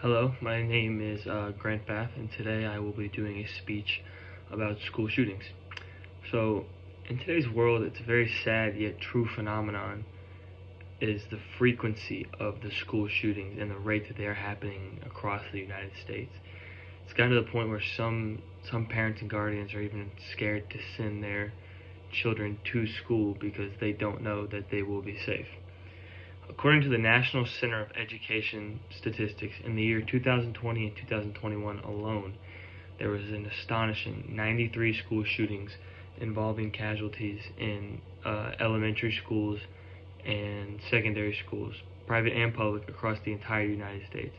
Hello, my name is Grant Bath, and today I will be doing a speech about school shootings. So, in today's world, it's a very sad yet true phenomenon is the frequency of the school shootings and the rate that they are happening across the United States. It's gotten to the point where some parents and guardians are even scared to send their children to school because they don't know that they will be safe. According to the National Center of Education Statistics, in the year 2020 and 2021 alone, there was an astonishing 93 school shootings involving casualties in elementary schools and secondary schools, private and public, across the entire United States.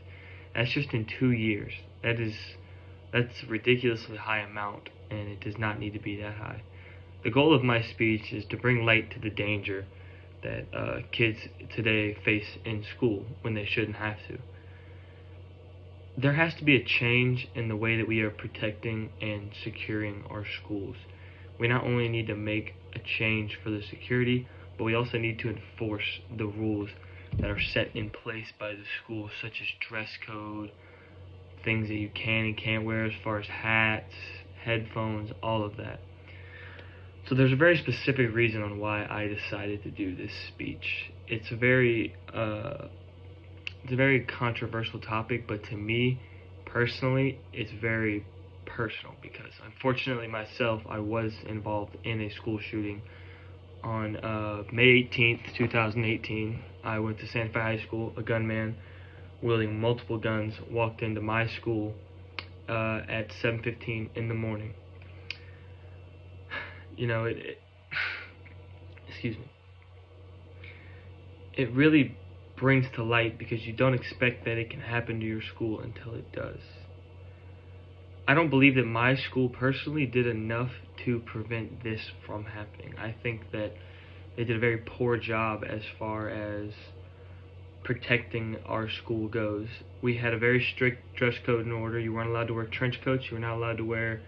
That's just in 2 years. That's a ridiculously high amount, and it does not need to be that high. The goal of my speech is to bring light to the danger that kids today face in school when they shouldn't have to. There has to be a change in the way that we are protecting and securing our schools. We not only need to make a change for the security, but we also need to enforce the rules that are set in place by the schools, such as dress code, things that you can and can't wear as far as hats, headphones, all of that. So there's a very specific reason on why I decided to do this speech. It's a very controversial topic, but to me personally, it's very personal because unfortunately myself, I was involved in a school shooting on May 18th, 2018. I went to Santa Fe High School. A gunman wielding multiple guns walked into my school at 7:15 in the morning. You know, excuse me, it really brings to light because you don't expect that it can happen to your school until it does. I don't believe that my school personally did enough to prevent this from happening. I think that they did a very poor job as far as protecting our school goes. We had a very strict dress code and order. You weren't allowed to wear trench coats. You were not allowed to wear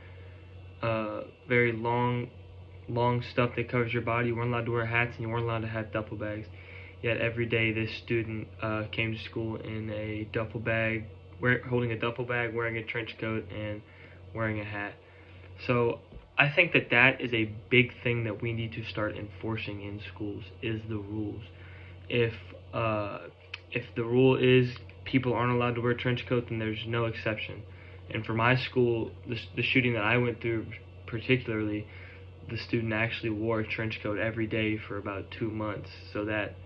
very long stuff that covers your body. You weren't allowed to wear hats, and you weren't allowed to have duffel bags. Yet every day this student came to school in a duffel bag, holding a duffel bag, wearing a trench coat, and wearing a hat. So I think that that is a big thing that we need to start enforcing in schools, is the rules. If the rule is people aren't allowed to wear trench coats, then there's no exception. And for my school, the shooting that I went through particularly, the student actually wore a trench coat every day for about 2 months, so that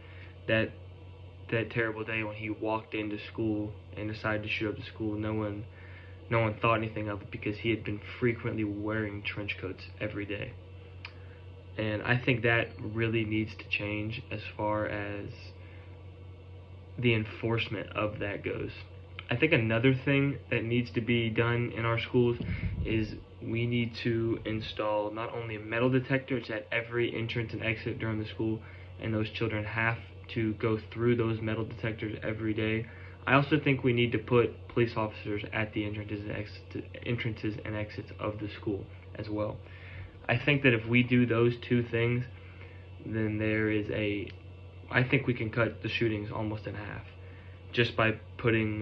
terrible day when he walked into school and decided to shoot up the school, no one thought anything of it because he had been frequently wearing trench coats every day. And I think that really needs to change as far as the enforcement of that goes. I think another thing that needs to be done in our schools is we need to install not only metal detectors at every entrance and exit during the school, and those children have to go through those metal detectors every day. I also think we need to put police officers at the entrances and exits of the school as well. I think that if we do those two things, then I think we can cut the shootings almost in half just by putting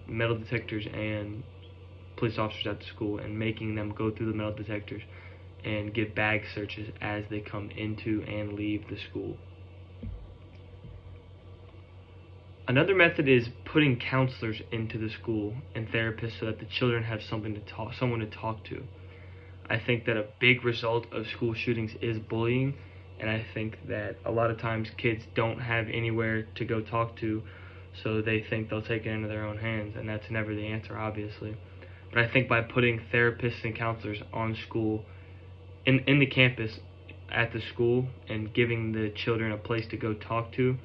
metal detectors and police officers at the school and making them go through the metal detectors and give bag searches as they come into and leave the school. Another method is putting counselors into the school and therapists so that the children have someone to talk to. I think that a big result of school shootings is bullying, and I think that a lot of times kids don't have anywhere to go talk to, so they think they'll take it into their own hands, and that's never the answer, obviously. But I think by putting therapists and counselors on school, in the campus at the school, and giving the children a place to go talk to,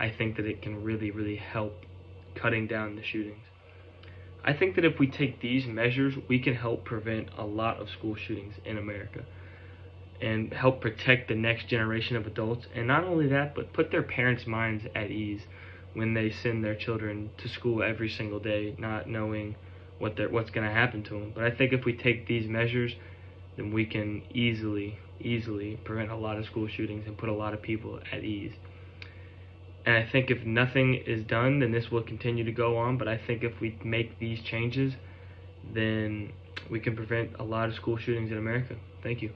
I think that it can really, really help cutting down the shootings. I think that if we take these measures, we can help prevent a lot of school shootings in America and help protect the next generation of adults. And not only that, but put their parents' minds at ease when they send their children to school every single day, not knowing what's going to happen to them. But I think if we take these measures, then we can easily prevent a lot of school shootings and put a lot of people at ease. And I think if nothing is done, then this will continue to go on. But I think if we make these changes, then we can prevent a lot of school shootings in America. Thank you.